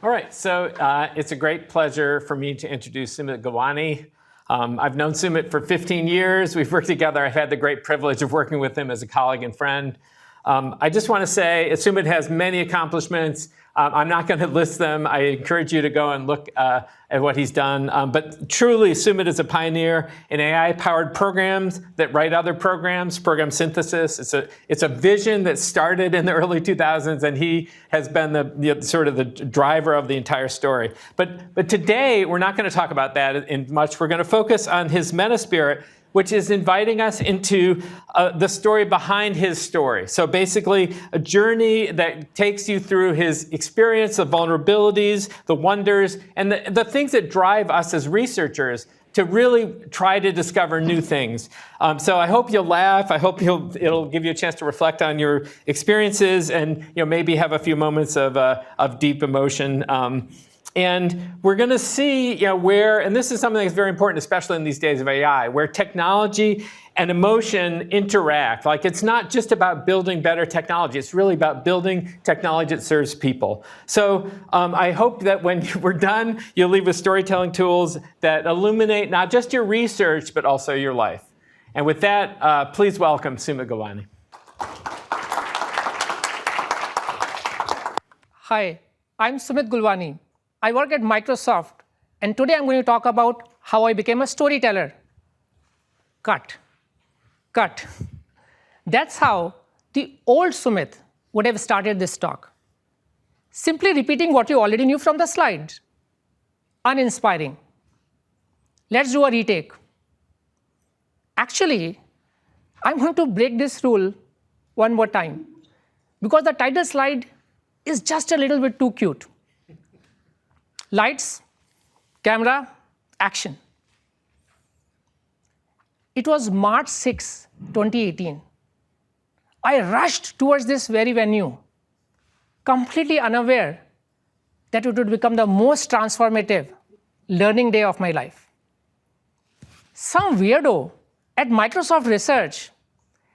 All right, so it's a great pleasure for me to introduce Sumit Gulwani. I've known Sumit for 15 years. We've worked together. I've had the great privilege of working with him as a colleague and friend. I just want to say, Sumit has many accomplishments. I'm not going to list them. I encourage you to go and look at what he's done. But truly, Sumit is a pioneer in AI-powered programs that write other programs, program synthesis. It's a vision that started in the early 2000s, and he has been the sort of the driver of the entire story. But today, we're not going to talk about that in much. We're going to focus on his meta spirit, which is inviting us into the story behind his story. So basically, a journey that takes you through his experience, the vulnerabilities, the wonders, and the things that drive us as researchers to really try to discover new things. So I hope you'll laugh. I hope it'll give you a chance to reflect on your experiences and maybe have a few moments of deep emotion. And we're going to see where, and this is something that's very important, especially in these days of AI, where technology and emotion interact. Like, it's not just about building better technology. It's really about building technology that serves people. So I hope that when we're done, you'll leave with storytelling tools that illuminate not just your research, but also your life. And with that, please welcome Sumit Gulwani. Hi, I'm Sumit Gulwani. I work at Microsoft, and today I'm going to talk about how I became a storyteller. Cut. That's how the old Sumit would have started this talk. Simply repeating what you already knew from the slides. Uninspiring. Let's do a retake. Actually, I'm going to break this rule one more time, because the title slide is just a little bit too cute. Lights, camera, action. It was March 6, 2018. I rushed towards this very venue, completely unaware that it would become the most transformative learning day of my life. Some weirdo at Microsoft Research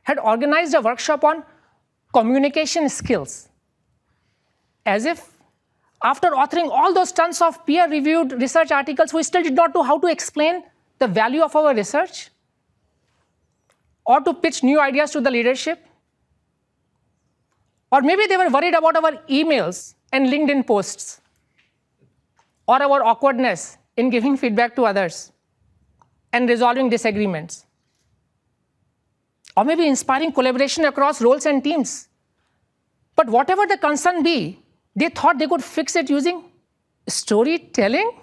had organized a workshop on communication skills, as if after authoring all those tons of peer-reviewed research articles, we still did not know how to explain the value of our research or to pitch new ideas to the leadership. Or maybe they were worried about our emails and LinkedIn posts, or our awkwardness in giving feedback to others and resolving disagreements. Or maybe inspiring collaboration across roles and teams. But whatever the concern be, they thought they could fix it using storytelling?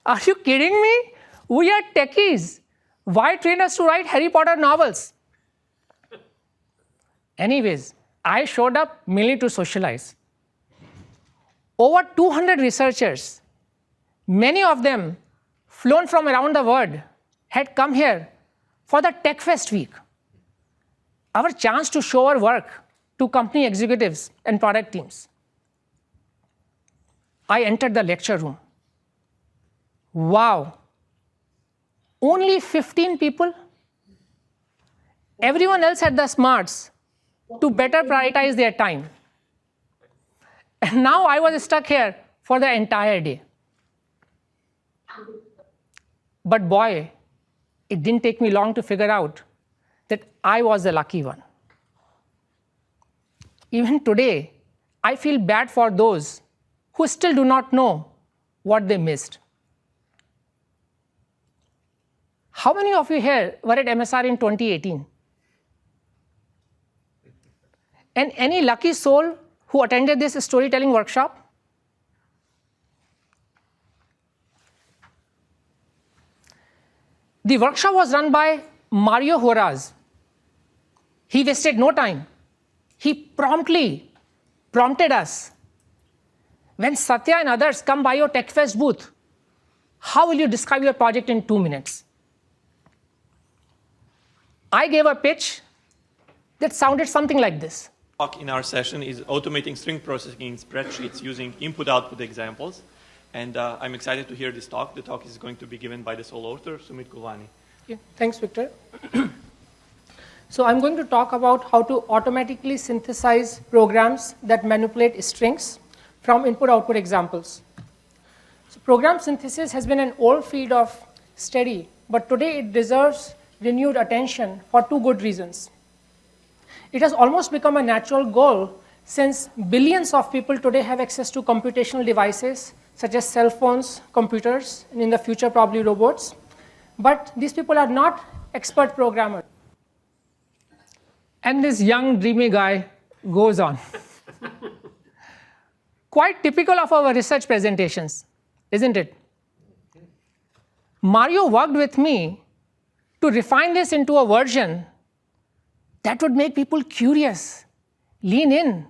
Are you kidding me? We are techies. Why train us to write Harry Potter novels? Anyways, I showed up mainly to socialize. Over 200 researchers, many of them flown from around the world, had come here for the TechFest week. Our chance to show our work to company executives and product teams. I entered the lecture room. Wow, only 15 people? Everyone else had the smarts to better prioritize their time. And now I was stuck here for the entire day. But boy, it didn't take me long to figure out that I was the lucky one. Even today, I feel bad for those who still do not know what they missed. How many of you here were at MSR in 2018? And any lucky soul who attended this storytelling workshop? The workshop was run by Mario Horaz. He wasted no time. He promptly prompted us. When Satya and others come by your TechFest booth, how will you describe your project in 2 minutes? I gave a pitch that sounded something like this. Talk in our session is automating string processing in spreadsheets using input-output examples. And I'm excited to hear this talk. The talk is going to be given by the sole author, Sumit Gulwani. Yeah, thanks, Victor. So I'm going to talk about how to automatically synthesize programs that manipulate strings from input-output examples. Program synthesis has been an old field of study, but today it deserves renewed attention for two good reasons. It has almost become a natural goal since billions of people today have access to computational devices such as cell phones, computers, and in the future probably robots. But these people are not expert programmers. And this young dreamy guy goes on. Quite typical of our research presentations, isn't it? Mario worked with me to refine this into a version that would make people curious, lean in,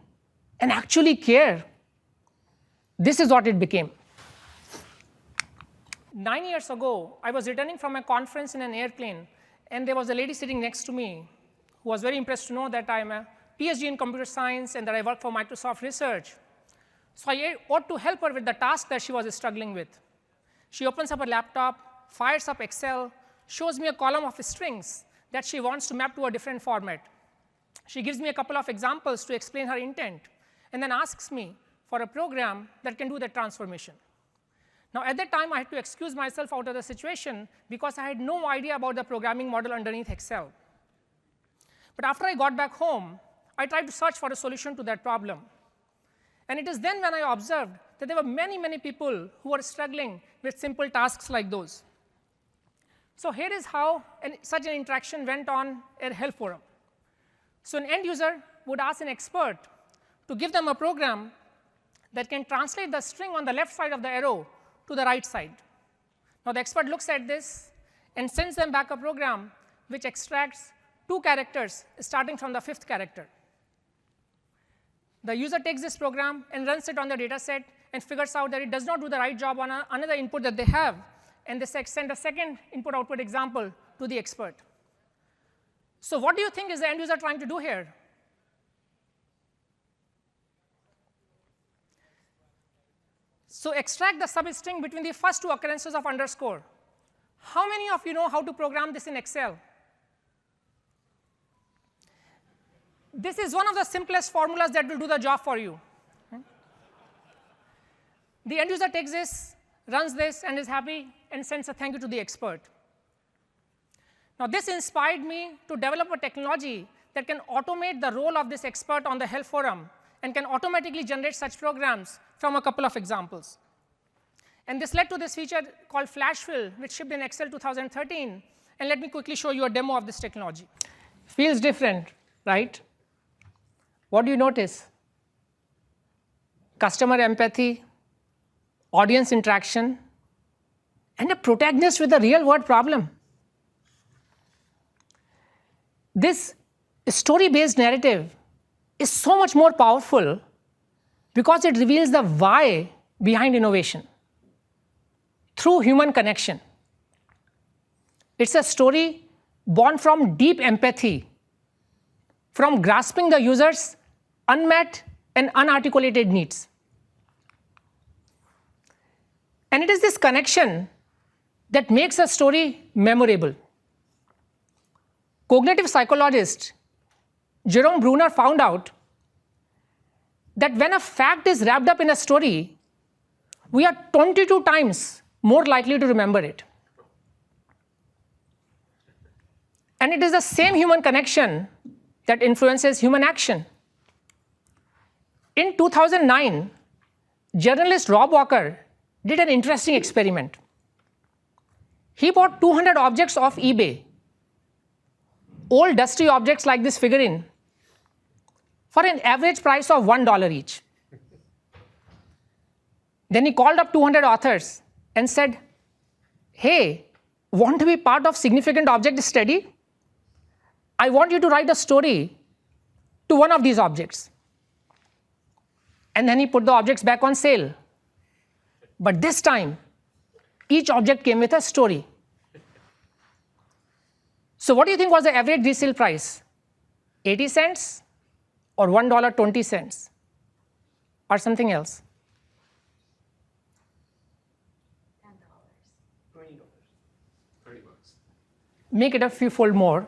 and actually care. This is what it became. 9 years ago, I was returning from a conference in an airplane, and there was a lady sitting next to me who was very impressed to know that I'm a PhD in computer science and that I work for Microsoft Research. So I ought to help her with the task that she was struggling with. She opens up her laptop, fires up Excel, shows me a column of strings that she wants to map to a different format. She gives me a couple of examples to explain her intent, and then asks me for a program that can do the transformation. Now, at that time, I had to excuse myself out of the situation because I had no idea about the programming model underneath Excel. But after I got back home, I tried to search for a solution to that problem. And it is then when I observed that there were many, many people who were struggling with simple tasks like those. So here is how such an interaction went on at Health Forum. So an end user would ask an expert to give them a program that can translate the string on the left side of the arrow to the right side. Now the expert looks at this and sends them back a program which extracts 2 characters starting from the 5th character. The user takes this program and runs it on the data set and figures out that it does not do the right job on another input that they have, and they send a second input-output example to the expert. So what do you think is the end user trying to do here? So extract the substring between the first 2 occurrences of underscore. How many of you know how to program this in Excel? This is one of the simplest formulas that will do the job for you. The end user takes this, runs this, and is happy, and sends a thank you to the expert. Now, this inspired me to develop a technology that can automate the role of this expert on the Health Forum and can automatically generate such programs from a couple of examples. And this led to this feature called Flash Fill, which shipped in Excel 2013. And let me quickly show you a demo of this technology. Feels different, right? What do you notice? Customer empathy, audience interaction, and a protagonist with a real-world problem. This story-based narrative is so much more powerful because it reveals the why behind innovation through human connection. It's a story born from deep empathy, from grasping the user's unmet and unarticulated needs. And it is this connection that makes a story memorable. Cognitive psychologist Jerome Bruner found out that when a fact is wrapped up in a story, we are 22 times more likely to remember it. And it is the same human connection that influences human action. In 2009, journalist Rob Walker did an interesting experiment. He bought 200 objects off eBay, old dusty objects like this figurine, for an average price of $1 each. Then he called up 200 authors and said, hey, want to be part of significant object study? I want you to write a story to one of these objects. And then he put the objects back on sale. But this time, each object came with a story. So what do you think was the average resale price? 80 cents or $1.20 or something else? $20. $30. Make it a few fold more,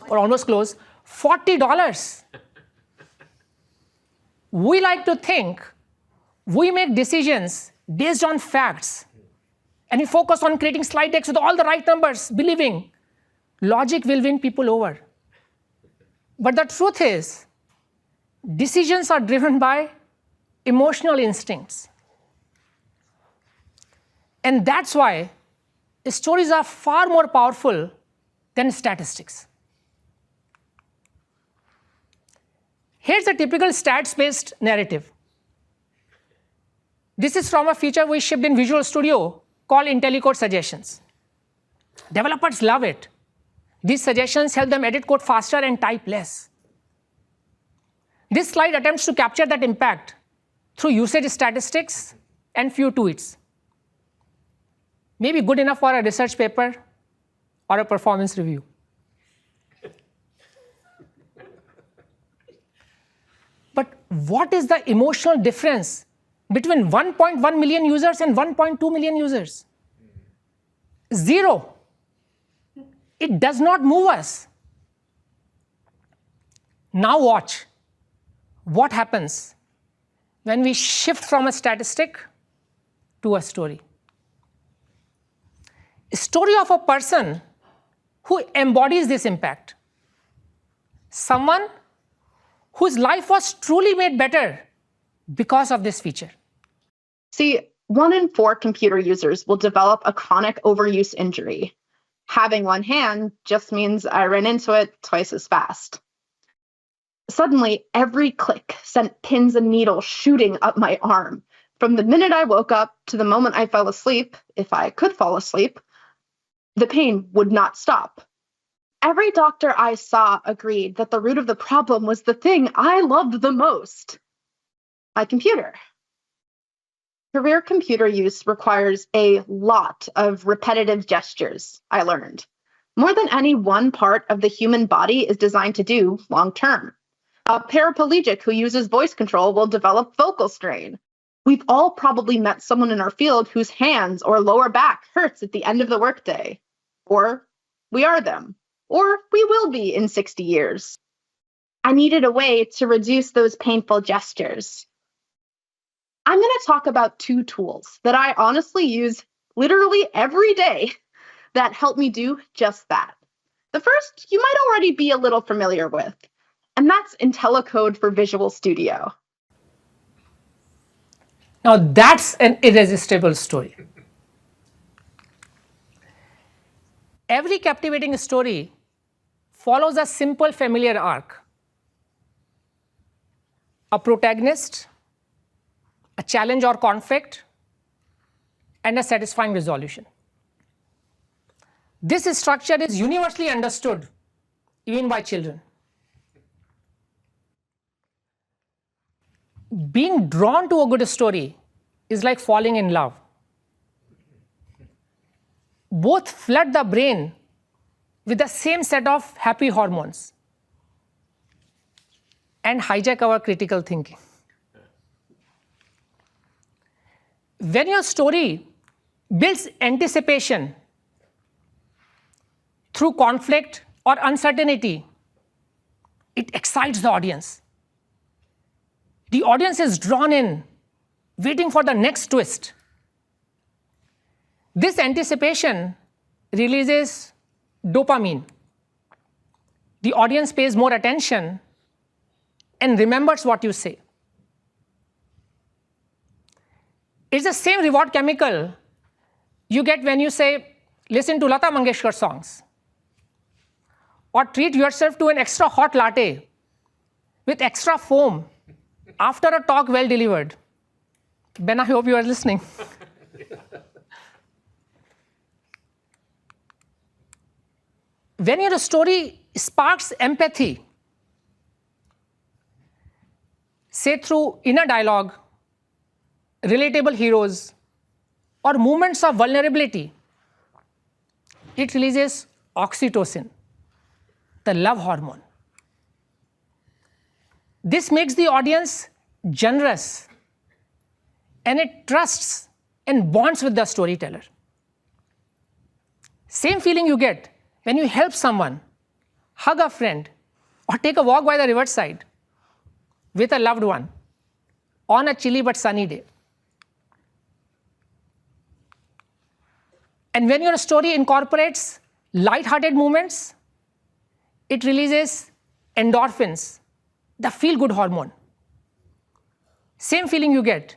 or almost close, $40. We like to think we make decisions based on facts, and we focus on creating slide decks with all the right numbers, believing logic will win people over. But the truth is, decisions are driven by emotional instincts. And that's why stories are far more powerful than statistics. Here's a typical stats-based narrative. This is from a feature we shipped in Visual Studio called IntelliCode Suggestions. Developers love it. These suggestions help them edit code faster and type less. This slide attempts to capture that impact through usage statistics and few tweets. Maybe good enough for a research paper or a performance review. But what is the emotional difference between 1.1 million users and 1.2 million users? Zero. It does not move us. Now watch what happens when we shift from a statistic to a story. A story of a person who embodies this impact. Someone whose life was truly made better because of this feature. See, 1 in 4 computer users will develop a chronic overuse injury. Having one hand just means I ran into it twice as fast. Suddenly, every click sent pins and needles shooting up my arm. From the minute I woke up to the moment I fell asleep, if I could fall asleep, the pain would not stop. Every doctor I saw agreed that the root of the problem was the thing I loved the most, my computer. Career computer use requires a lot of repetitive gestures, I learned. More than any one part of the human body is designed to do long term. A paraplegic who uses voice control will develop vocal strain. We've all probably met someone in our field whose hands or lower back hurts at the end of the workday. Or we are them. Or we will be in 60 years. I needed a way to reduce those painful gestures. I'm going to talk about 2 tools that I honestly use literally every day that help me do just that. The first you might already be a little familiar with, and that's IntelliCode for Visual Studio. Now that's an irresistible story. Every captivating story follows a simple familiar arc. A protagonist, a challenge or conflict, and a satisfying resolution. This structure is universally understood, even by children. Being drawn to a good story is like falling in love. Both flood the brain with the same set of happy hormones and hijack our critical thinking. When your story builds anticipation through conflict or uncertainty, it excites the audience. The audience is drawn in, waiting for the next twist. This anticipation releases dopamine. The audience pays more attention and remembers what you say. It's the same reward chemical you get when you say, listen to Lata Mangeshkar songs, or treat yourself to an extra hot latte with extra foam after a talk well delivered. Ben, I hope you are listening. When your story sparks empathy, say through inner dialogue, relatable heroes, or moments of vulnerability, it releases oxytocin, the love hormone. This makes the audience generous, and it trusts and bonds with the storyteller. Same feeling you get when you help someone, hug a friend, or take a walk by the riverside with a loved one on a chilly but sunny day. And when your story incorporates light-hearted moments, it releases endorphins, the feel-good hormone. Same feeling you get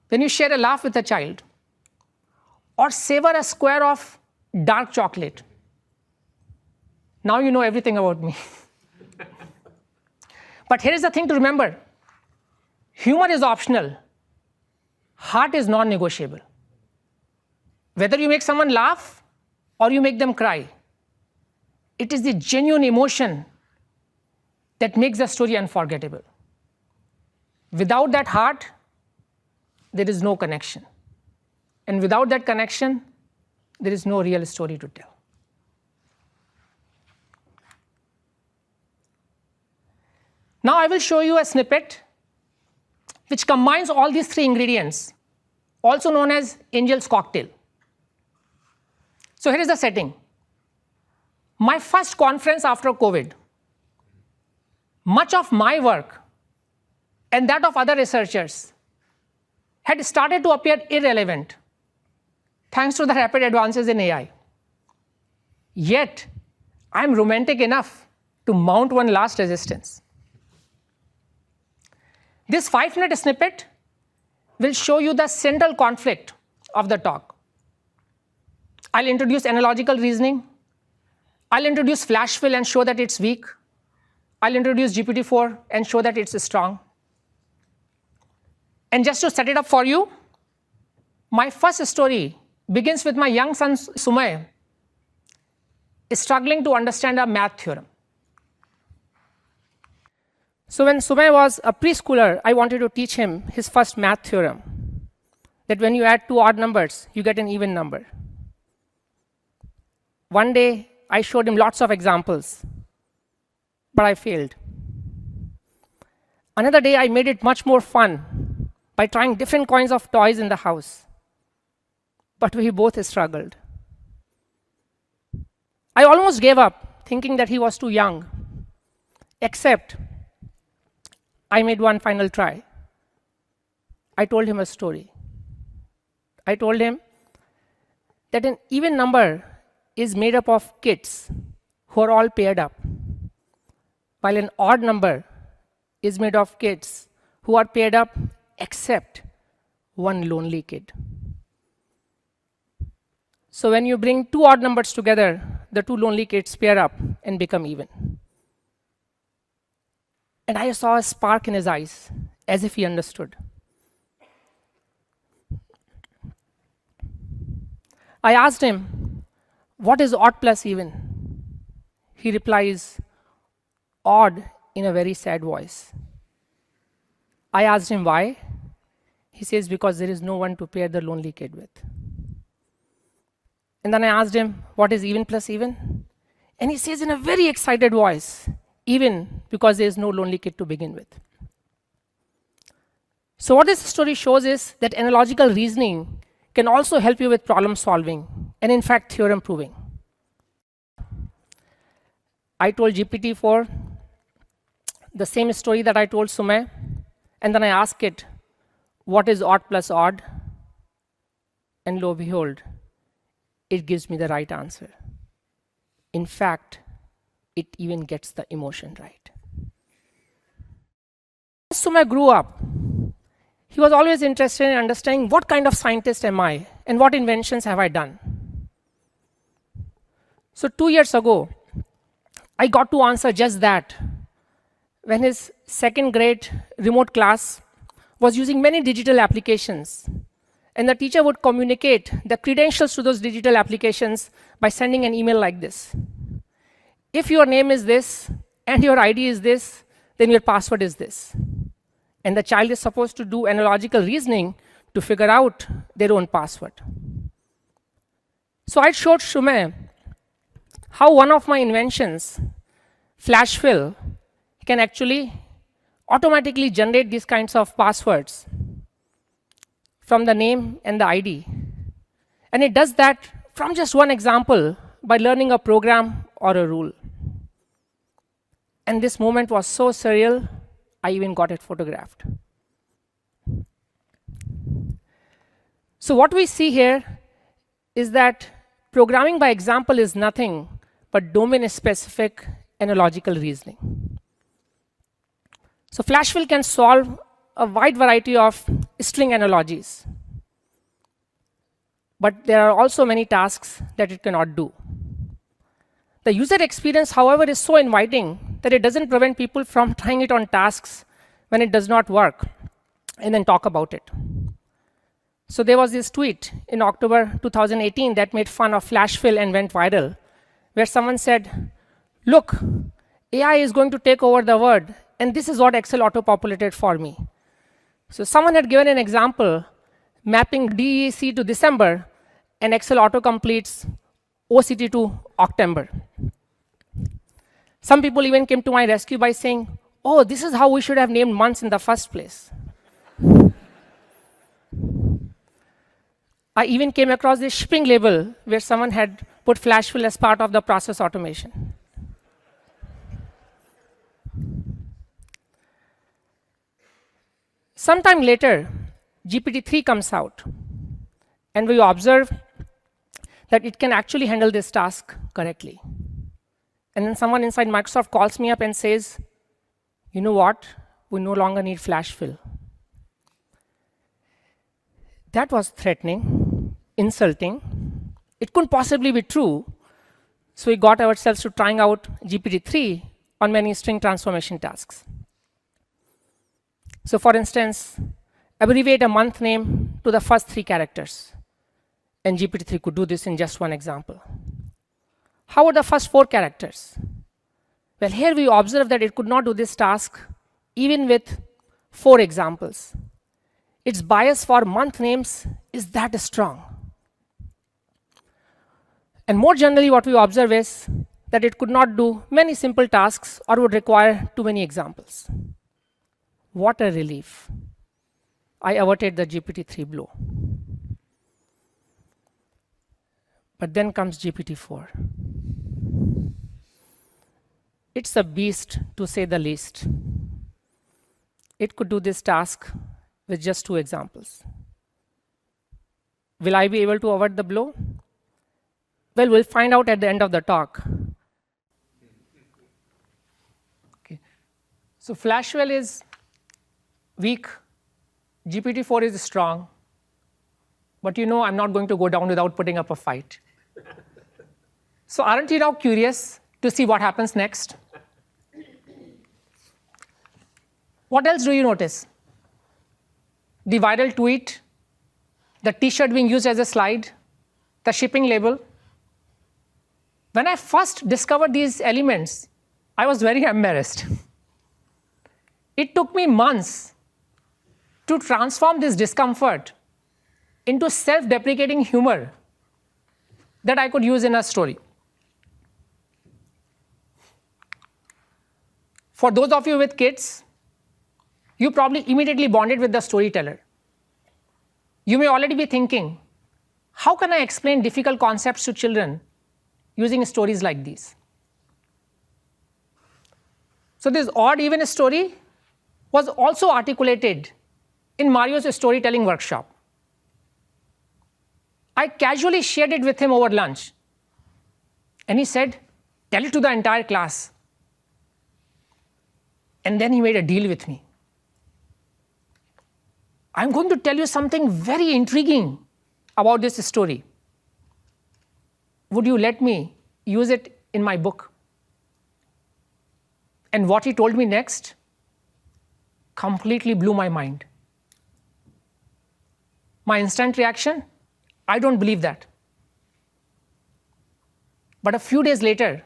when you share a laugh with a child or savor a square of dark chocolate. Now you know everything about me. But here is the thing to remember. Humor is optional. Heart is non-negotiable. Whether you make someone laugh or you make them cry, it is the genuine emotion that makes the story unforgettable. Without that heart, there is no connection. And without that connection, there is no real story to tell. Now I will show you a snippet which combines all these three ingredients, also known as Angel's Cocktail. So here is the setting. My first conference after COVID. Much of my work and that of other researchers had started to appear irrelevant thanks to the rapid advances in AI. Yet, I'm romantic enough to mount one last resistance. This 5-minute snippet will show you the central conflict of the talk. I'll introduce analogical reasoning. I'll introduce flash fill and show that it's weak. I'll introduce GPT-4 and show that it's strong. And just to set it up for you, my first story begins with my young son Sumit struggling to understand a math theorem. So when Sumit was a preschooler, I wanted to teach him his first math theorem, that when you add two odd numbers, you get an even number. One day, I showed him lots of examples, but I failed. Another day, I made it much more fun by trying different kinds of toys in the house, but we both struggled. I almost gave up, thinking that he was too young, except I made one final try. I told him a story. I told him that an even number is made up of kids who are all paired up, while an odd number is made of kids who are paired up except one lonely kid. So when you bring two odd numbers together, the two lonely kids pair up and become even. And I saw a spark in his eyes, as if he understood. I asked him, what is odd plus even? He replies, odd, in a very sad voice. I asked him why. He says, because there is no one to pair the lonely kid with. And then I asked him, what is even plus even? And he says in a very excited voice, even, because there is no lonely kid to begin with. So what this story shows is that analogical reasoning can also help you with problem solving, and in fact, theorem proving. I told GPT-4 the same story that I told Sumit, and then I asked it, what is odd plus odd? And lo and behold, it gives me the right answer. In fact, it even gets the emotion right. As Sumit grew up, he was always interested in understanding what kind of scientist am I and what inventions have I done. So 2 years ago, I got to answer just that when his second grade remote class was using many digital applications. And the teacher would communicate the credentials to those digital applications by sending an email like this. If your name is this and your ID is this, then your password is this. And the child is supposed to do analogical reasoning to figure out their own password. So I showed Sumit how one of my inventions, flash fill, can actually automatically generate these kinds of passwords from the name and the ID. And it does that from just one example by learning a program or a rule. And this moment was so surreal, I even got it photographed. So what we see here is that programming by example is nothing but domain-specific analogical reasoning. So flash fill can solve a wide variety of string analogies. But there are also many tasks that it cannot do. The user experience, however, is so inviting that it doesn't prevent people from trying it on tasks when it does not work and then talk about it. So there was this tweet in October 2018 that made fun of flash fill and went viral, where someone said, look, AI is going to take over the world, and this is what Excel auto-populated for me. So someone had given an example, mapping DEC to December, and Excel auto-completes OCT to October. Some people even came to my rescue by saying, oh, this is how we should have named months in the first place. I even came across this shipping label where someone had put flash fill as part of the process automation. Sometime later, GPT-3 comes out, and we observe that it can actually handle this task correctly. And then someone inside Microsoft calls me up and says, you know what? We no longer need flash fill. That was threatening, insulting. It couldn't possibly be true. So we got ourselves to trying out GPT-3 on many string transformation tasks. So for instance, abbreviate a month name to the first 3 characters. And GPT-3 could do this in just one example. How about the first 4 characters? Well, here we observe that it could not do this task even with 4 examples. Its bias for month names is that strong. And more generally, what we observe is that it could not do many simple tasks or would require too many examples. What a relief. I averted the GPT-3 blow. But then comes GPT-4. It's a beast, to say the least. It could do this task with just 2 examples. Will I be able to avert the blow? Well, we'll find out at the end of the talk. Okay. So Flashwell is weak. GPT-4 is strong. But you know I'm not going to go down without putting up a fight. So aren't you now curious to see what happens next? What else do you notice? The viral tweet, the t-shirt being used as a slide, the shipping label. When I first discovered these elements, I was very embarrassed. It took me months to transform this discomfort into self-deprecating humor that I could use in a story. For those of you with kids, you probably immediately bonded with the storyteller. You may already be thinking, how can I explain difficult concepts to children using stories like these? So this odd-even story was also articulated in Mario's storytelling workshop. I casually shared it with him over lunch. And he said, tell it to the entire class. And then he made a deal with me. I'm going to tell you something very intriguing about this story. Would you let me use it in my book? And what he told me next completely blew my mind. My instant reaction, I don't believe that. But a few days later,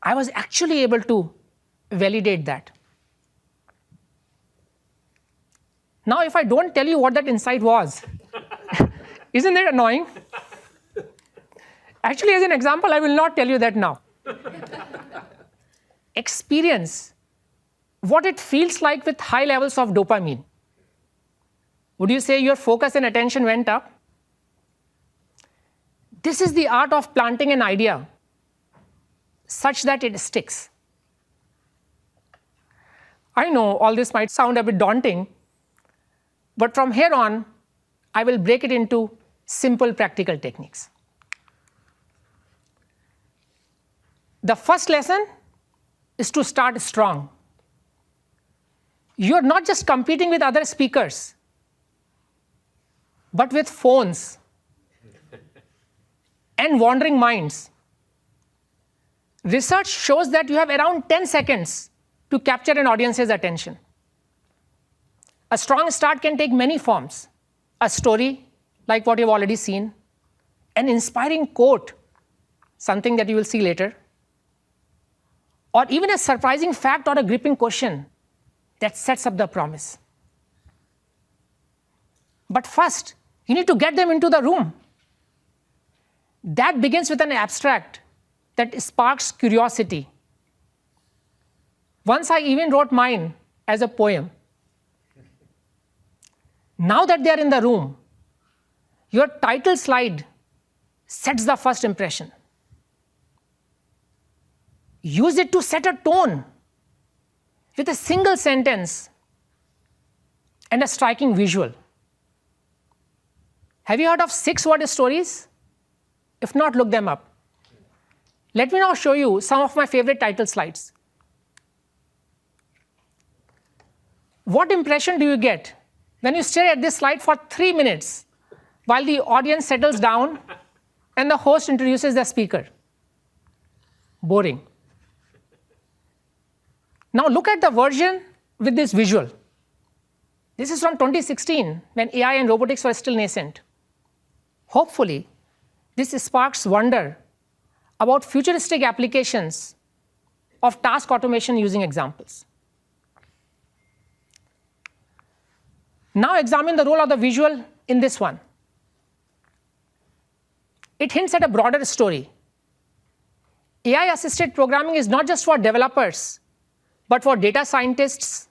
I was actually able to validate that. Now, if I don't tell you what that insight was, isn't that annoying? Actually, as an example, I will not tell you that now. Experience what it feels like with high levels of dopamine. Would you say your focus and attention went up? This is the art of planting an idea such that it sticks. I know all this might sound a bit daunting, but from here on, I will break it into simple practical techniques. The first lesson is to start strong. You're not just competing with other speakers, but with phones and wandering minds. Research shows that you have around 10 seconds to capture an audience's attention. A strong start can take many forms. A story, like what you've already seen, an inspiring quote, something that you will see later, or even a surprising fact or a gripping question that sets up the promise. But first, you need to get them into the room. That begins with an abstract that sparks curiosity. Once I even wrote mine as a poem. Now that they are in the room, your title slide sets the first impression. Use it to set a tone with a single sentence and a striking visual. Have you heard of 6-word stories? If not, look them up. Let me now show you some of my favorite title slides. What impression do you get when you stare at this slide for 3 minutes while the audience settles down and the host introduces the speaker? Boring. Now look at the version with this visual. This is from 2016, when AI and robotics were still nascent. Hopefully, this sparks wonder about futuristic applications of task automation using examples. Now examine the role of the visual in this one. It hints at a broader story. AI-assisted programming is not just for developers, but for data scientists,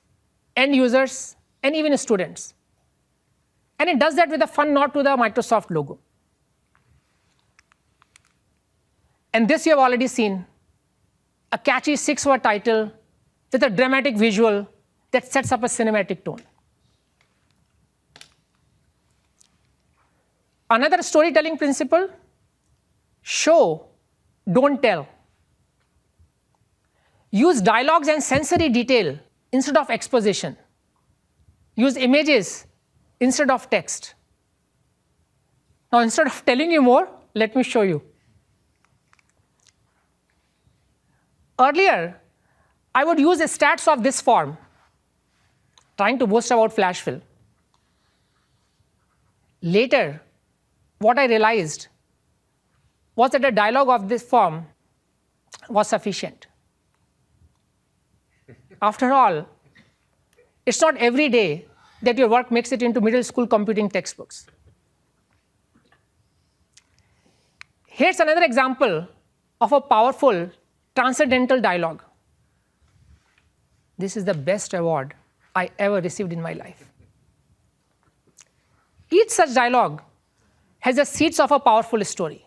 end users, and even students. And it does that with a fun nod to the Microsoft logo. And this you have already seen, a catchy 6-word title with a dramatic visual that sets up a cinematic tone. Another storytelling principle, show, don't tell. Use dialogues and sensory detail instead of exposition. Use images instead of text. Now, instead of telling you more, let me show you. Earlier, I would use stats of this form, trying to boast about flash fill. Later, what I realized was that a dialogue of this form was sufficient. After all, it's not every day that your work makes it into middle school computing textbooks. Here's another example of a powerful transcendental dialogue. This is the best award I ever received in my life. Each such dialogue has the seeds of a powerful story.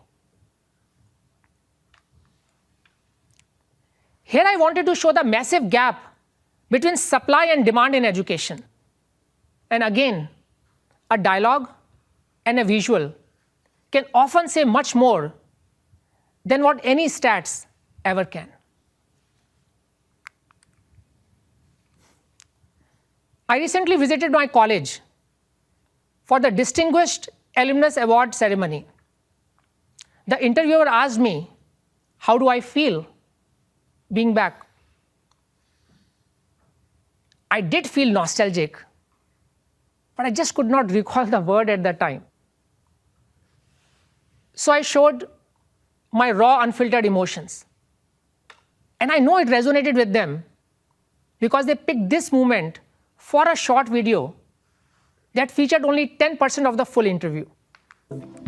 Here I wanted to show the massive gap between supply and demand in education. And again, a dialogue and a visual can often say much more than what any stats ever can. I recently visited my college for the Distinguished Alumnus Award ceremony. The interviewer asked me, how do I feel being back? I did feel nostalgic, but I just could not recall the word at the time. So I showed my raw, unfiltered emotions. And I know it resonated with them because they picked this moment for a short video that featured only 10% of the full interview.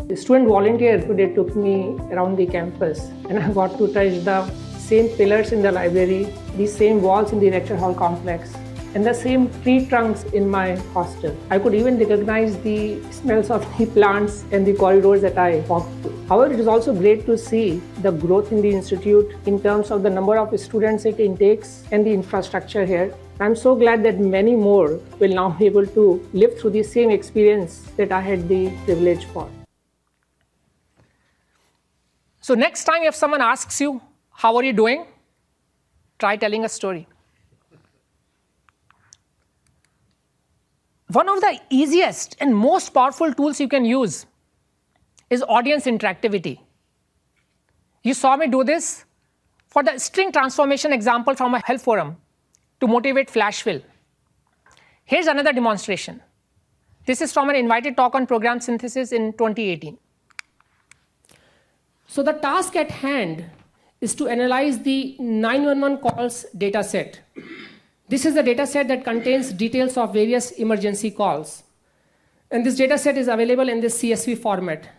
The student volunteer today took me around the campus, and I got to touch the same pillars in the library, the same walls in the lecture hall complex, and the same tree trunks in my hostel. I could even recognize the smells of the plants and the corridors that I walked through. However, it is also great to see the growth in the institute in terms of the number of students it intakes and the infrastructure here. I'm so glad that many more will now be able to live through the same experience that I had the privilege for. So next time if someone asks you, How are you doing? Try telling a story. One of the easiest and most powerful tools you can use is audience interactivity. You saw me do this for the string transformation example from a help forum to motivate flash fill. Here's another demonstration. This is from an invited talk on program synthesis in 2018. So the task at hand is to analyze the 911 calls data set. This is a data set that contains details of various emergency calls. And this data set is available in this CSV format,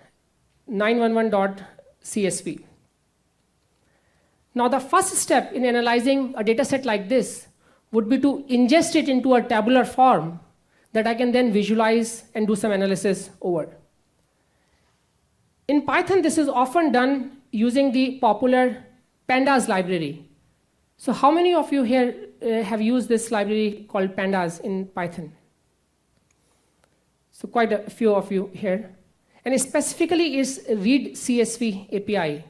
911.csv. Now the first step in analyzing a data set like this would be to ingest it into a tabular form that I can then visualize and do some analysis over. In Python, this is often done using the popular pandas library. So how many of you here have used this library called pandas in Python? So quite a few of you here. And specifically is read CSV API.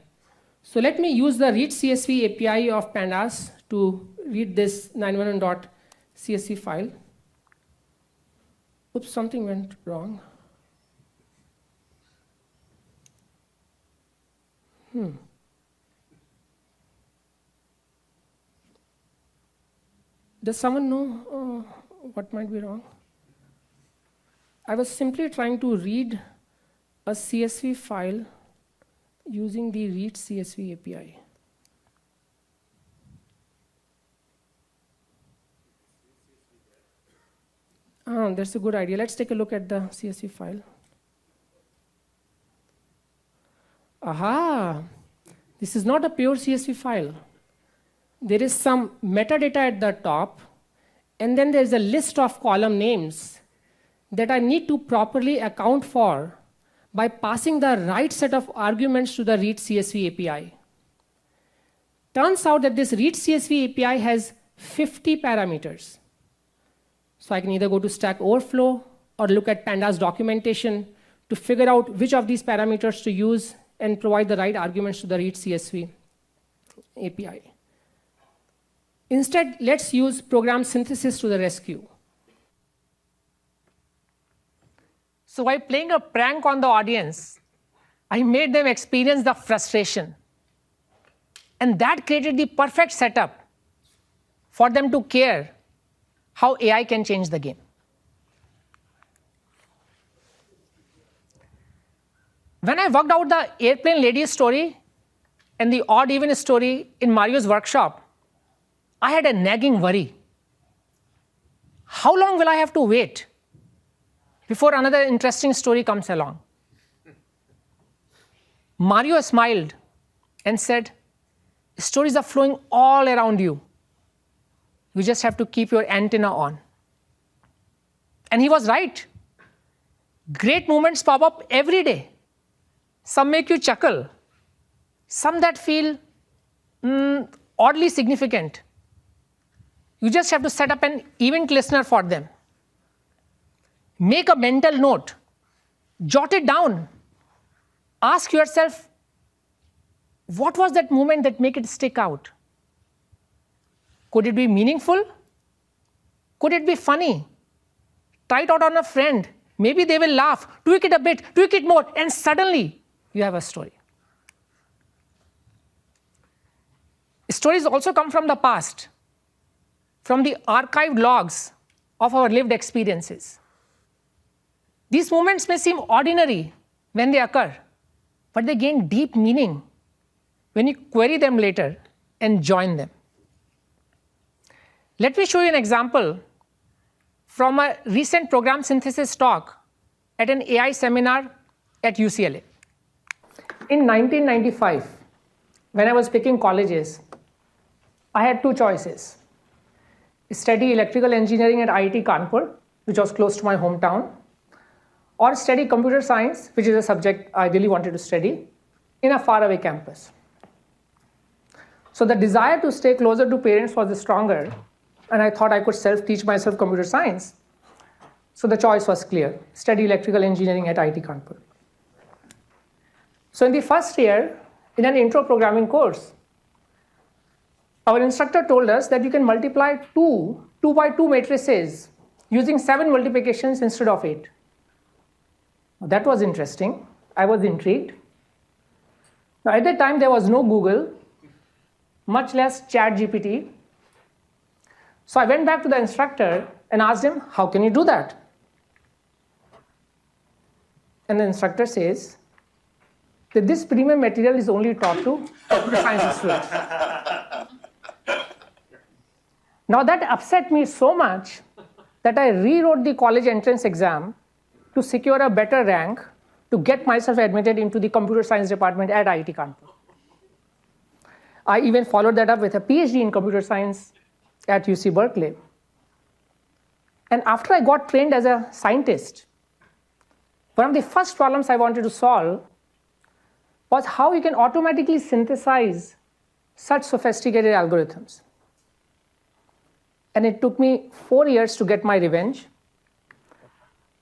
So let me use the read CSV API of pandas to read this 911.csv file. Oops, something went wrong. Does someone know what might be wrong? I was simply trying to read a CSV file using the read CSV API. That's a good idea. Let's take a look at the CSV file. Aha! This is not a pure CSV file. There is some metadata at the top, and then there's a list of column names that I need to properly account for by passing the right set of arguments to the read CSV API. Turns out that this read CSV API has 50 parameters. So I can either go to Stack Overflow or look at pandas documentation to figure out which of these parameters to use and provide the right arguments to the read CSV API. Instead, let's use program synthesis to the rescue. So while playing a prank on the audience, I made them experience the frustration. And that created the perfect setup for them to care how AI can change the game. When I worked out the airplane lady story and the odd even story in Mario's workshop, I had a nagging worry. How long will I have to wait before another interesting story comes along? Mario smiled and said, stories are flowing all around you. You just have to keep your antenna on. And he was right. Great moments pop up every day. Some make you chuckle. Some that feel oddly significant. You just have to set up an event listener for them. Make a mental note. Jot it down. Ask yourself, what was that moment that made it stick out? Could it be meaningful? Could it be funny? Try it out on a friend. Maybe they will laugh. Tweak it a bit, tweak it more, and suddenly you have a story. Stories also come from the past, from the archived logs of our lived experiences. These moments may seem ordinary when they occur, but they gain deep meaning when you query them later and join them. Let me show you an example from a recent program synthesis talk at an AI seminar at UCLA. In 1995, when I was picking colleges, I had two choices. Study electrical engineering at IIT Kanpur, which was close to my hometown, or study computer science, which is a subject I really wanted to study, in a faraway campus. So the desire to stay closer to parents was stronger, and I thought I could self-teach myself computer science. So the choice was clear, study electrical engineering at IIT Kanpur. So in the first year, in an intro programming course, our instructor told us that you can multiply two 2x2 matrices using 7 multiplications instead of 8. That was interesting. I was intrigued. Now, at that time, there was no Google, much less ChatGPT. So I went back to the instructor and asked him, how can you do that? And the instructor says that this premium material is only taught to computer science students. Now that upset me so much that I rewrote the college entrance exam to secure a better rank to get myself admitted into the computer science department at IIT Kanpur. I even followed that up with a PhD in computer science at UC Berkeley. And after I got trained as a scientist, one of the first problems I wanted to solve was how you can automatically synthesize such sophisticated algorithms. And it took me 4 years to get my revenge.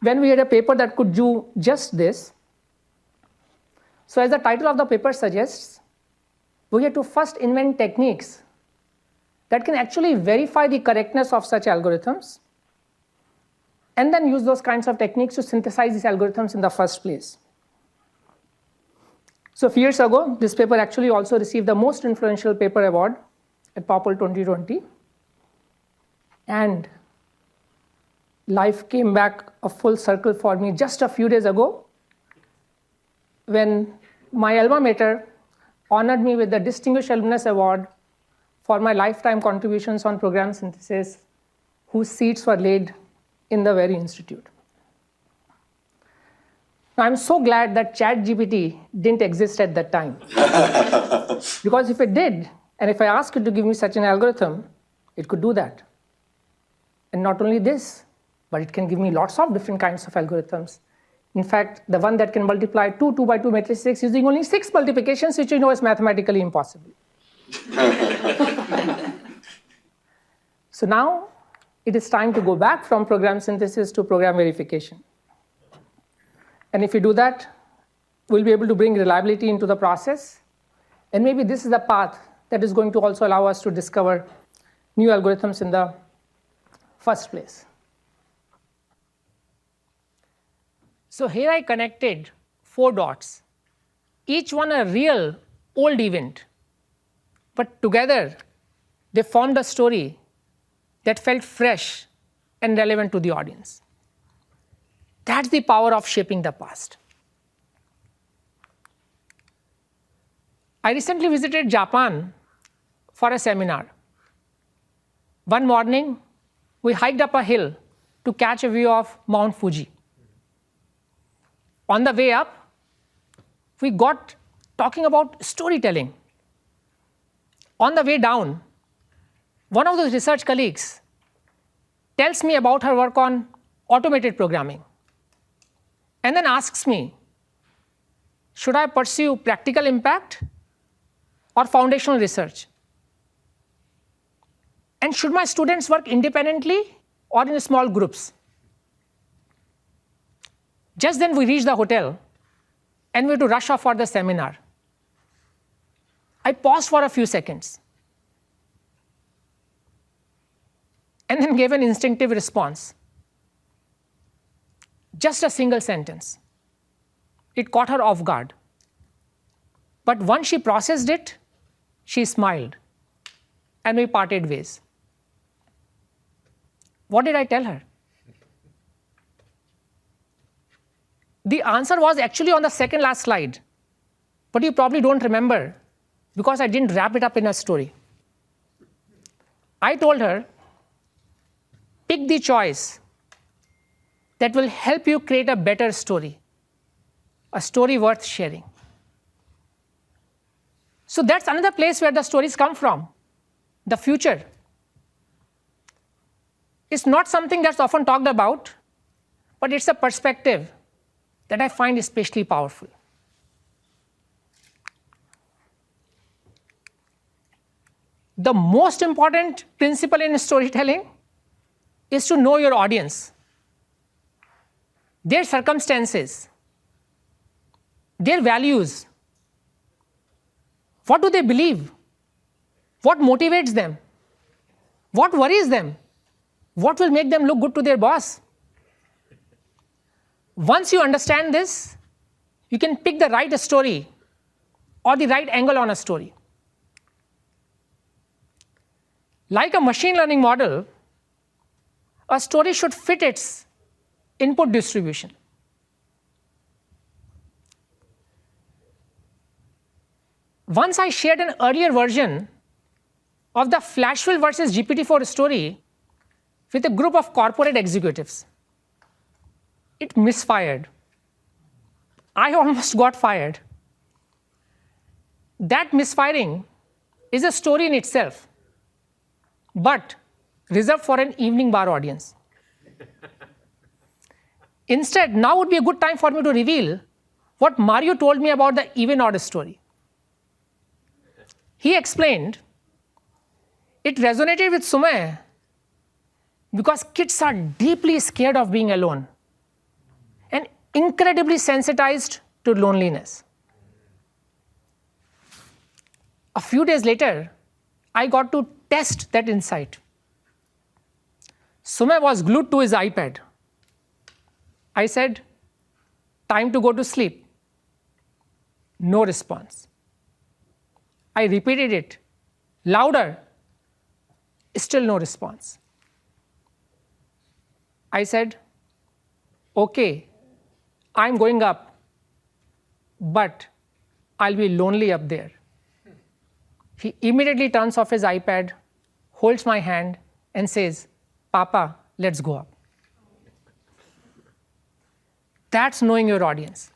When we had a paper that could do just this. So as the title of the paper suggests, we had to first invent techniques that can actually verify the correctness of such algorithms, and then use those kinds of techniques to synthesize these algorithms in the first place. So a few years ago, this paper actually also received the most influential paper award at Popple 2020. And life came back a full circle for me just a few days ago when my alma mater honored me with the Distinguished Alumnus Award for my lifetime contributions on program synthesis, whose seats were laid in the very institute. Now, I'm so glad that ChatGPT didn't exist at that time. Because if it did, and if I asked it to give me such an algorithm, it could do that. And not only this, but it can give me lots of different kinds of algorithms. In fact, the one that can multiply two 2x2 matrices using only 6 multiplications, which you know is mathematically impossible. So now, it is time to go back from program synthesis to program verification. And if we do that, we'll be able to bring reliability into the process. And maybe this is the path that is going to also allow us to discover new algorithms in the first place. So here I connected 4 dots, each one a real old event. But together, they formed a story that felt fresh and relevant to the audience. That's the power of shaping the past. I recently visited Japan for a seminar. One morning, we hiked up a hill to catch a view of Mount Fuji. On the way up, we got talking about storytelling. On the way down, one of those research colleagues tells me about her work on automated programming, and then asks me, should I pursue practical impact or foundational research? And should my students work independently or in small groups? Just then we reached the hotel and we had to rush off for the seminar. I paused for a few seconds and then gave an instinctive response. Just a single sentence. It caught her off guard. But once she processed it, she smiled and we parted ways. What did I tell her? The answer was actually on the second last slide, but you probably don't remember because I didn't wrap it up in a story. I told her, pick the choice that will help you create a better story, a story worth sharing. So that's another place where the stories come from, the future. It's not something that's often talked about, but it's a perspective that I find especially powerful. The most important principle in storytelling is to know your audience, their circumstances, their values. What do they believe? What motivates them? What worries them? What will make them look good to their boss? Once you understand this, you can pick the right story or the right angle on a story. Like a machine learning model, a story should fit its input distribution. Once I shared an earlier version of the Flashfill versus GPT-4 story with a group of corporate executives. It misfired. I almost got fired. That misfiring is a story in itself, but reserved for an evening bar audience. Instead, now would be a good time for me to reveal what Mario told me about the even-odd story. He explained it resonated with Sumit because kids are deeply scared of being alone and incredibly sensitized to loneliness. A few days later, I got to test that insight. Sumit was glued to his iPad. I said, "Time to go to sleep." No response. I repeated it louder. Still no response. I said, "Okay, I'm going up, but I'll be lonely up there." He immediately turns off his iPad, holds my hand, and says, "Papa, let's go up." That's knowing your audience.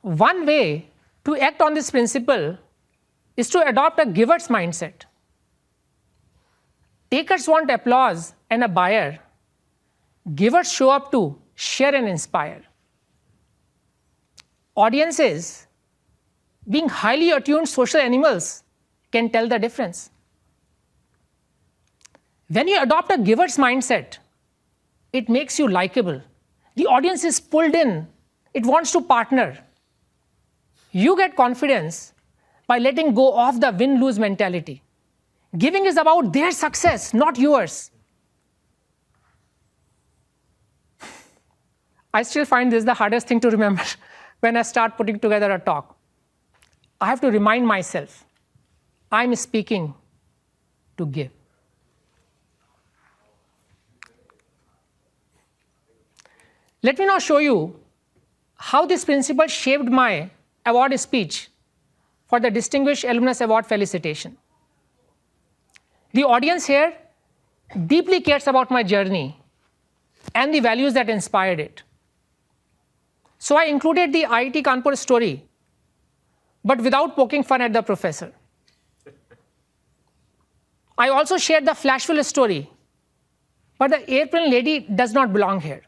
One way to act on this principle is to adopt a giver's mindset. Takers want applause and a buyer. Givers show up to share and inspire. Audiences, being highly attuned social animals, can tell the difference. When you adopt a giver's mindset, it makes you likable. The audience is pulled in. It wants to partner. You get confidence by letting go of the win-lose mentality. Giving is about their success, not yours. I still find this the hardest thing to remember when I start putting together a talk. I have to remind myself, I'm speaking to give. Let me now show you how this principle shaped my award speech for the Distinguished Alumnus Award felicitation. The audience here deeply cares about my journey and the values that inspired it. So I included the IIT Kanpur story, but without poking fun at the professor. I also shared the Flashfill story, but the airplane lady does not belong here.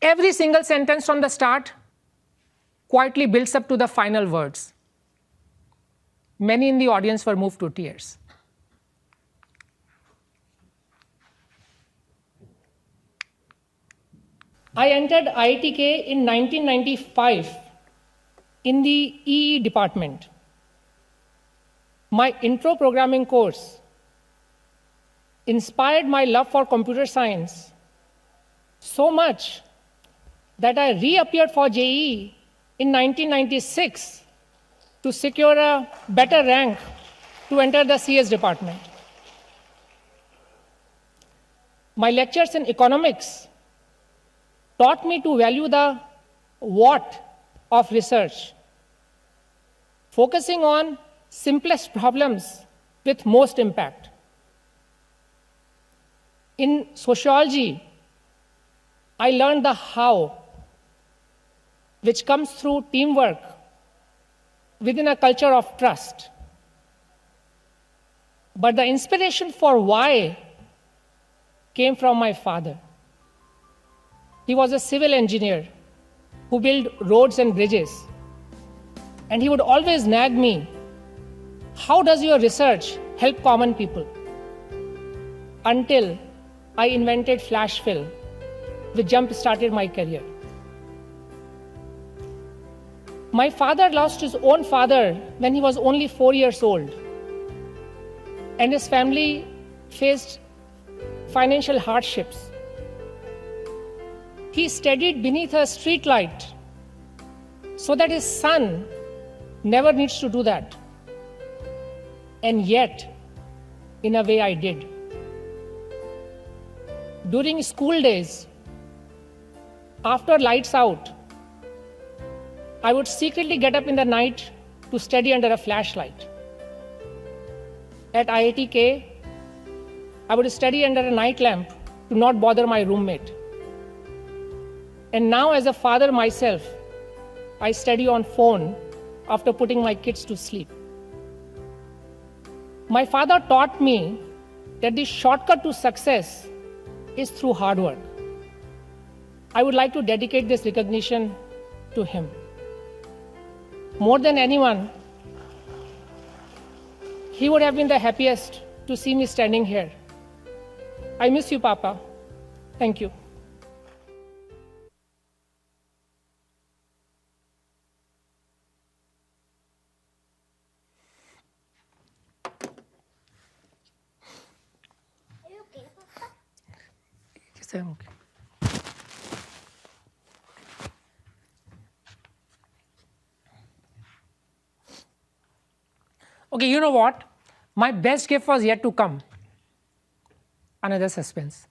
Every single sentence from the start quietly builds up to the final words. Many in the audience were moved to tears. I entered IITK in 1995 in the EE department. My intro programming course inspired my love for computer science so much that I reappeared for JEE in 1996 to secure a better rank to enter the CS department. My lectures in economics taught me to value the what of research, focusing on simplest problems with most impact. In sociology, I learned the how, which comes through teamwork within a culture of trust. But the inspiration for why came from my father. He was a civil engineer who built roads and bridges. And he would always nag me, how does your research help common people? Until I invented Flashfill which jump-started my career. My father lost his own father when he was only 4 years old, and his family faced financial hardships. He studied beneath a street light so that his son never needs to do that. And yet, in a way, I did. During school days, after lights out, I would secretly get up in the night to study under a flashlight. At IIT-K, I would study under a night lamp to not bother my roommate. And now, as a father myself, I study on phone after putting my kids to sleep. My father taught me that the shortcut to success is through hard work. I would like to dedicate this recognition to him. More than anyone, he would have been the happiest to see me standing here. I miss you, Papa. Thank you. Yes, I'm okay. Okay, you know what? My best gift was yet to come. Another suspense.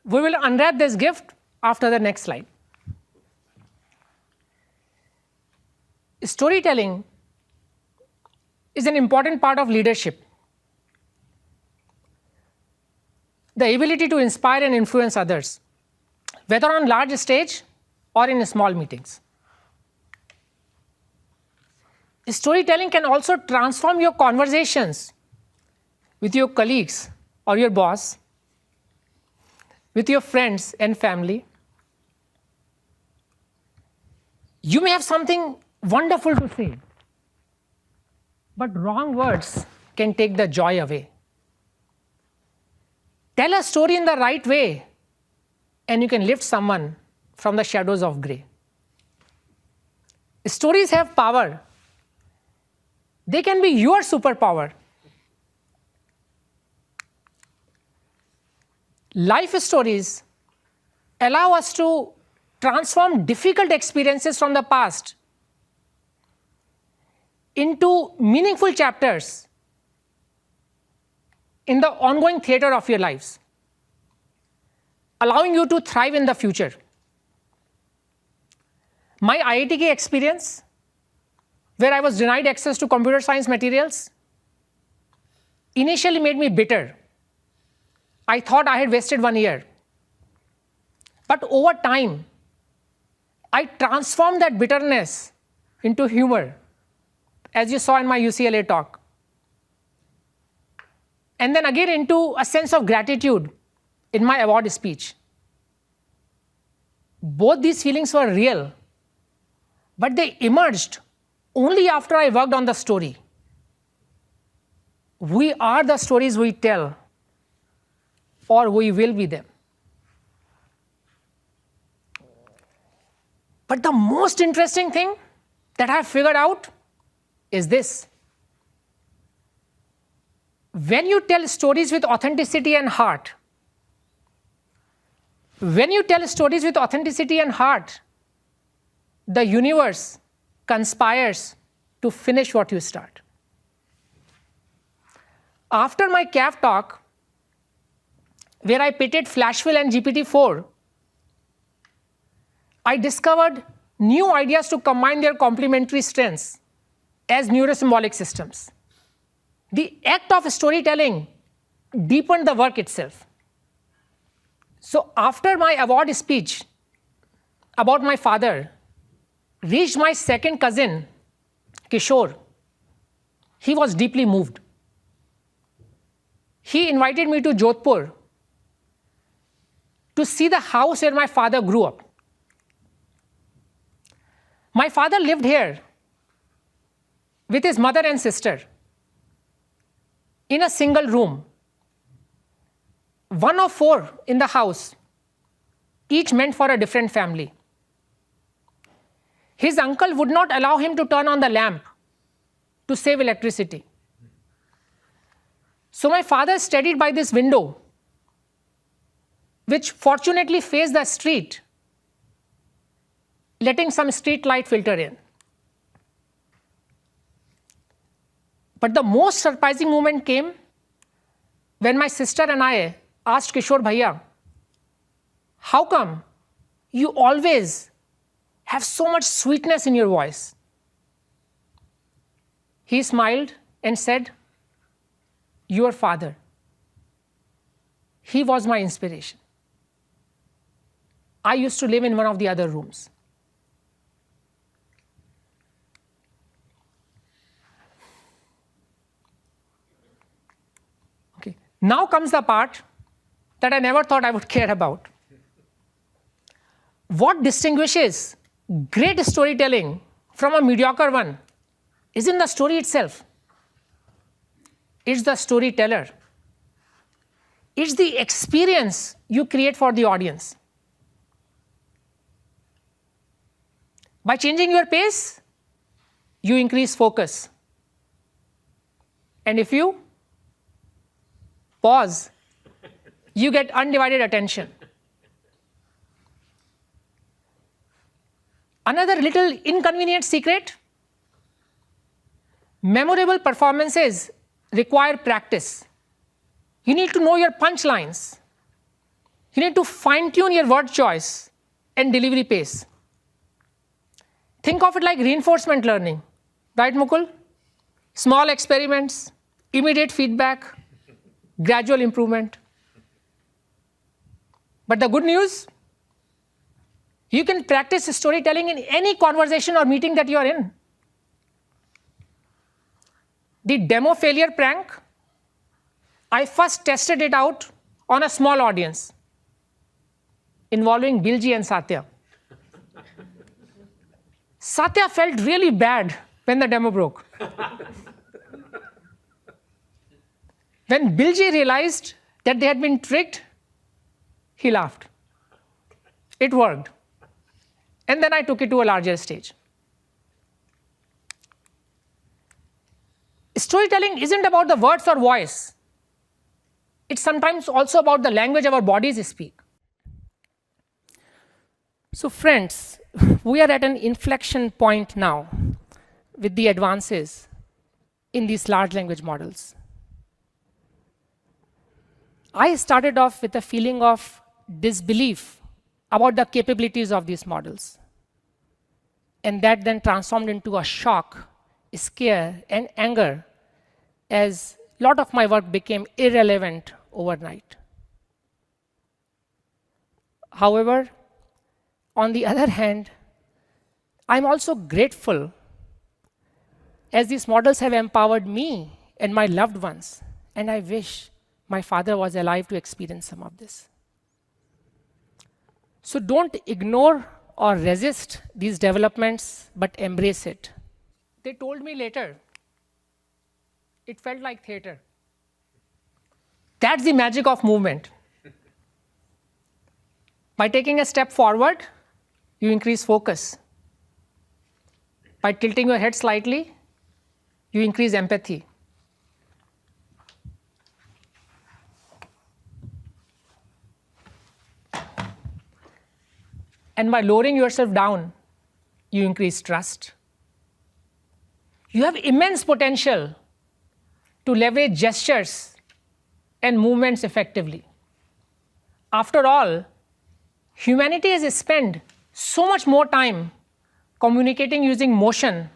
We will unwrap this gift after the next slide. Storytelling is an important part of leadership. The ability to inspire and influence others, whether on large stage or in small meetings. Storytelling can also transform your conversations with your colleagues or your boss, with your friends and family. You may have something wonderful to say, but wrong words can take the joy away. Tell a story in the right way, and you can lift someone from the shadows of gray. Stories have power. They can be your superpower. Life stories allow us to transform difficult experiences from the past into meaningful chapters in the ongoing theater of your lives, allowing you to thrive in the future. My IIT-K experience, where I was denied access to computer science materials, initially made me bitter. I thought I had wasted 1 year. But over time, I transformed that bitterness into humor, as you saw in my UCLA talk. And then again into a sense of gratitude in my award speech. Both these feelings were real, but they emerged only after I worked on the story. We are the stories we tell, or we will be them. But the most interesting thing that I have figured out is this. When you tell stories with authenticity and heart, the universe conspires to finish what you start. After my CAF talk, where I pitted Flashfill and GPT-4, I discovered new ideas to combine their complementary strengths as neurosymbolic systems. The act of storytelling deepened the work itself. So after my award speech about my father reached my second cousin, Kishore, he was deeply moved. He invited me to Jodhpur to see the house where my father grew up. My father lived here with his mother and sister in a single room, one of four in the house, each meant for a different family. His uncle would not allow him to turn on the lamp to save electricity. So my father studied by this window, which fortunately faced the street, letting some street light filter in. But the most surprising moment came when my sister and I asked Kishore Bhaiya, how come you always have so much sweetness in your voice? He smiled and said, your father. He was my inspiration. I used to live in one of the other rooms. Okay. Now comes the part that I never thought I would care about. What distinguishes great storytelling from a mediocre one isn't the story itself. It's the storyteller. It's the experience you create for the audience. By changing your pace, you increase focus. And if you pause, you get undivided attention. Another little inconvenient secret: memorable performances require practice. You need to know your punchlines. You need to fine-tune your word choice and delivery pace. Think of it like reinforcement learning, right, Mukul? Small experiments, immediate feedback, gradual improvement. But the good news, you can practice storytelling in any conversation or meeting that you are in. The demo failure prank, I first tested it out on a small audience involving Bilji and Satya. Satya felt really bad when the demo broke. When Bilji realized that they had been tricked, he laughed. It worked. And then I took it to a larger stage. Storytelling isn't about the words or voice. It's sometimes also about the language our bodies speak. So friends, we are at an inflection point now with the advances in these large language models. I started off with a feeling of disbelief about the capabilities of these models. And that then transformed into a shock, scare, and anger as a lot of my work became irrelevant overnight. However, on the other hand, I'm also grateful as these models have empowered me and my loved ones, and I wish my father was alive to experience some of this. So don't ignore or resist these developments, but embrace it. They told me later, it felt like theater. That's the magic of movement. By taking a step forward, you increase focus. By tilting your head slightly, you increase empathy. And by lowering yourself down, you increase trust. You have immense potential to leverage gestures and movements effectively. After all, humanity has spent so much more time communicating using motion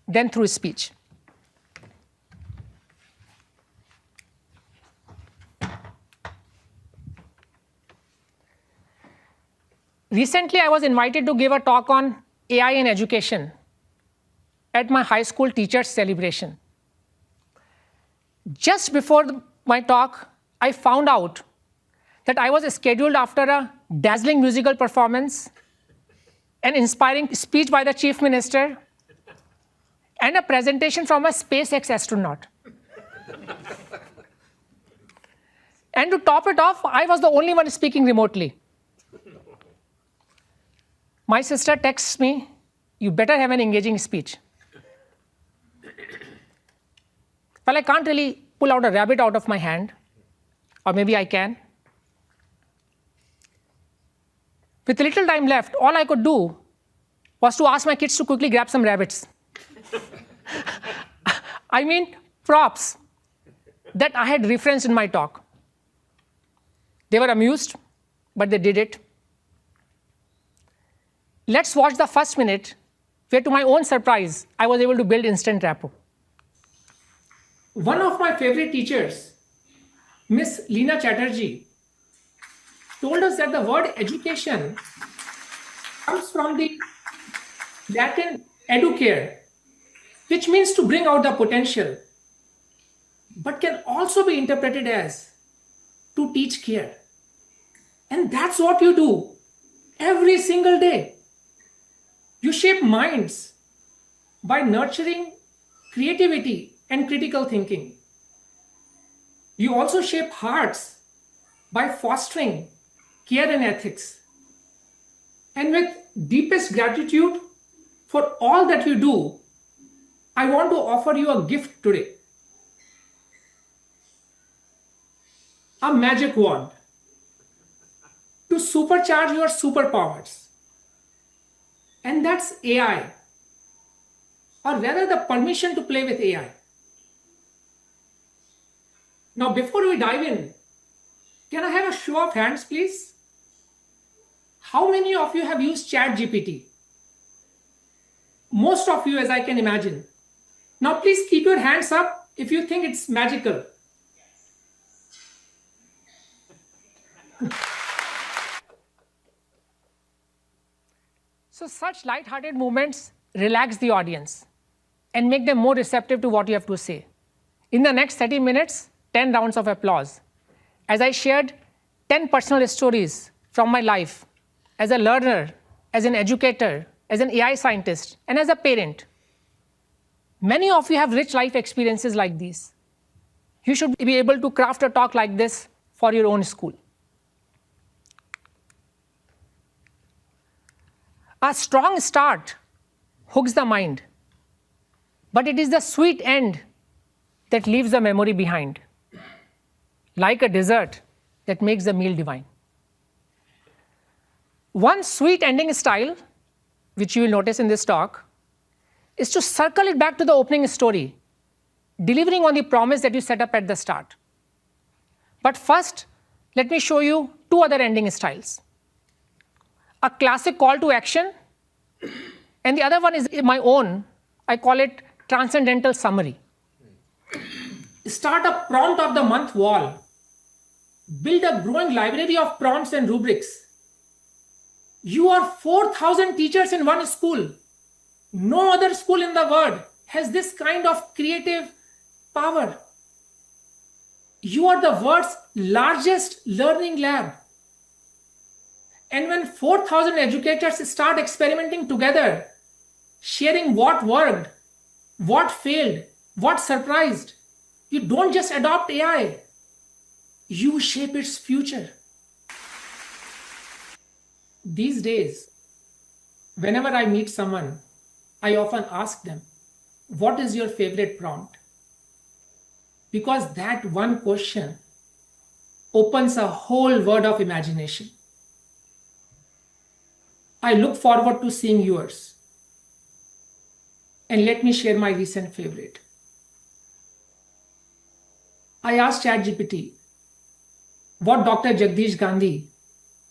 than through speech. Recently, I was invited to give a talk on AI in education at my high school teachers' celebration. Just before my talk, I found out that I was scheduled after a dazzling musical performance, an inspiring speech by the chief minister, and a presentation from a SpaceX astronaut. And to top it off, I was the only one speaking remotely. My sister texts me, you better have an engaging speech. Well, I can't really pull out a rabbit out of my hand, or maybe I can. With little time left, all I could do was to ask my kids to quickly grab some rabbits. I mean, props that I had referenced in my talk. They were amused, but they did it. Let's watch the first minute, where to my own surprise, I was able to build instant rapport. One of my favorite teachers, Miss Leena Chatterjee, told us that the word education comes from the Latin educare, which means to bring out the potential, but can also be interpreted as to teach care. And that's what you do every single day. You shape minds by nurturing creativity and critical thinking. You also shape hearts by fostering care and ethics. And with deepest gratitude for all that you do, I want to offer you a gift today. A magic wand to supercharge your superpowers. And that's AI, or rather the permission to play with AI. Now, before we dive in, can I have a show of hands, please? How many of you have used ChatGPT? Most of you, as I can imagine. Now, please keep your hands up if you think it's magical. So such light-hearted movements relax the audience and make them more receptive to what you have to say. In the next 30 minutes, 10 rounds of applause, as I shared 10 personal stories from my life as a learner, as an educator, as an AI scientist, and as a parent. Many of you have rich life experiences like these. You should be able to craft a talk like this for your own school. A strong start hooks the mind, but it is the sweet end that leaves the memory behind, like a dessert that makes the meal divine. One sweet ending style, which you will notice in this talk, is to circle it back to the opening story, delivering on the promise that you set up at the start. But first, let me show you two other ending styles. A classic call to action, and the other one is my own. I call it transcendental summary. Start a prompt of the month wall. Build a growing library of prompts and rubrics. You are 4,000 teachers in one school. No other school in the world has this kind of creative power. You are the world's largest learning lab. And when 4,000 educators start experimenting together, sharing what worked, what failed, what surprised, you don't just adopt AI, you shape its future. These days, whenever I meet someone, I often ask them, what is your favorite prompt? Because that one question opens a whole world of imagination. I look forward to seeing yours. And let me share my recent favorite. I asked ChatGPT what Dr. Jagdish Gandhi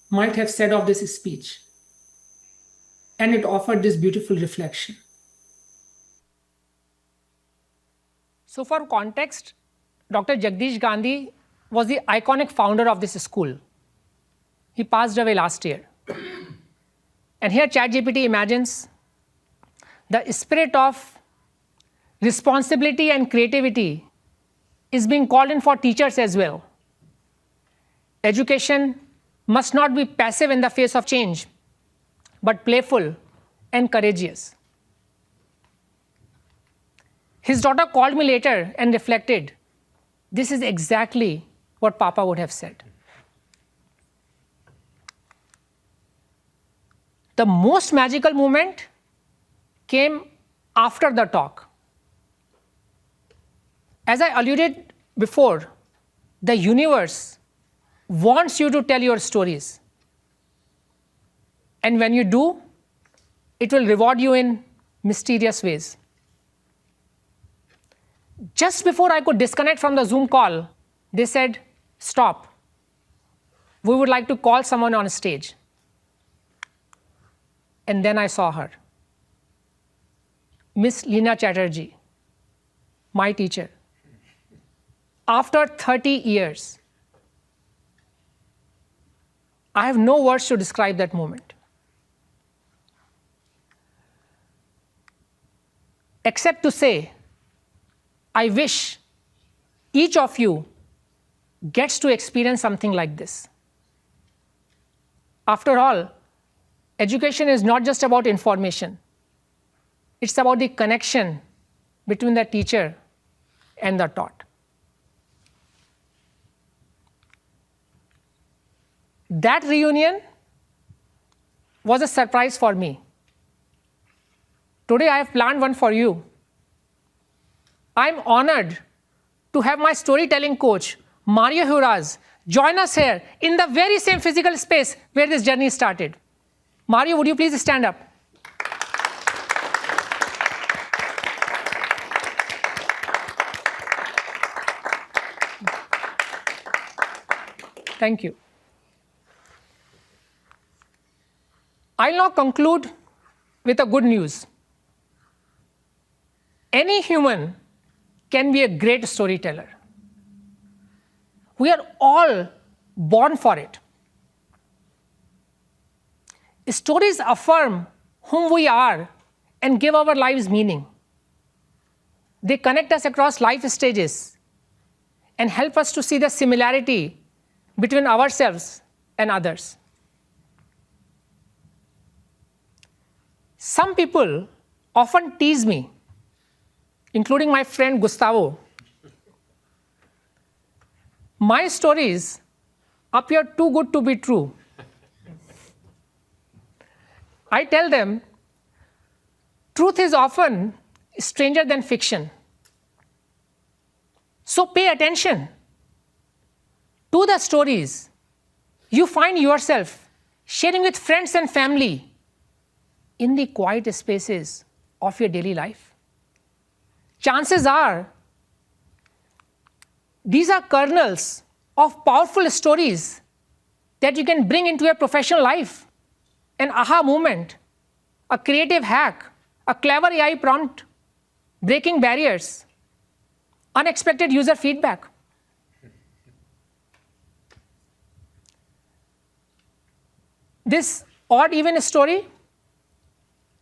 might have said of this speech, and it offered this beautiful reflection. So for context, Dr. Jagdish Gandhi was the iconic founder of this school. He passed away last year. And here ChatGPT imagines the spirit of responsibility and creativity is being called in for teachers as well. Education must not be passive in the face of change, but playful and courageous. His daughter called me later and reflected, this is exactly what Papa would have said. The most magical moment came after the talk. As I alluded before, the universe wants you to tell your stories. And when you do, it will reward you in mysterious ways. Just before I could disconnect from the Zoom call, they said, "Stop. We would like to call someone on stage." And then I saw her. Miss Leena Chatterjee, my teacher. After 30 years, I have no words to describe that moment. Except to say, I wish each of you gets to experience something like this. After all, education is not just about information. It's about the connection between the teacher and the taught. That reunion was a surprise for me. Today I have planned one for you. I'm honored to have my storytelling coach, Mario Huraz, join us here in the very same physical space where this journey started. Mario, would you please stand up? Thank you. I'll now conclude with a good news. Any human can be a great storyteller. We are all born for it. Stories affirm whom we are and give our lives meaning. They connect us across life stages and help us to see the similarity between ourselves and others. Some people often tease me, including my friend Gustavo. My stories appear too good to be true. I tell them, truth is often stranger than fiction. So pay attention to the stories you find yourself sharing with friends and family in the quiet spaces of your daily life. Chances are, these are kernels of powerful stories that you can bring into your professional life. An aha moment, a creative hack, a clever AI prompt, breaking barriers, unexpected user feedback. This odd even story,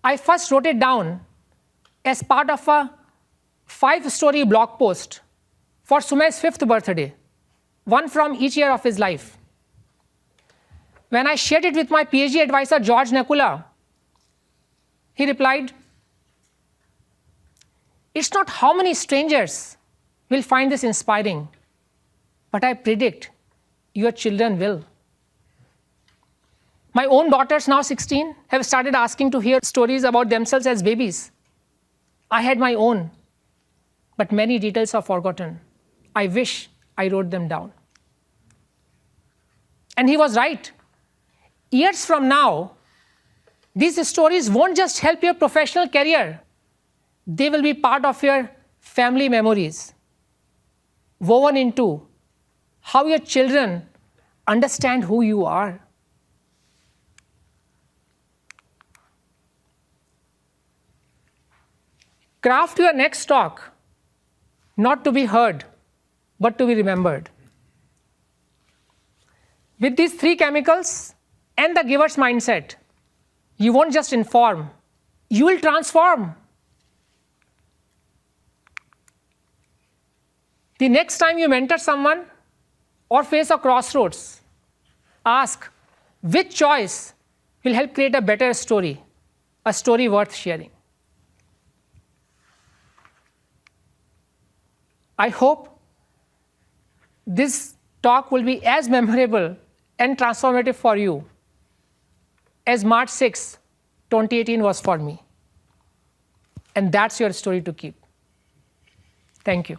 I first wrote it down as part of a 5-story blog post for Sumit's 5th birthday, one from each year of his life. When I shared it with my PhD advisor, George Nakula, he replied, "It's not how many strangers will find this inspiring, but I predict your children will." My own daughters, now 16, have started asking to hear stories about themselves as babies. I had my own, but many details are forgotten. I wish I wrote them down. And he was right. Years from now, these stories won't just help your professional career. They will be part of your family memories, woven into how your children understand who you are. Craft your next talk, not to be heard, but to be remembered. With these 3 chemicals and the giver's mindset, you won't just inform, you will transform. The next time you mentor someone or face a crossroads, ask which choice will help create a better story, a story worth sharing. I hope this talk will be as memorable and transformative for you as March 6 2018 was for me. And that's your story to keep. Thank you.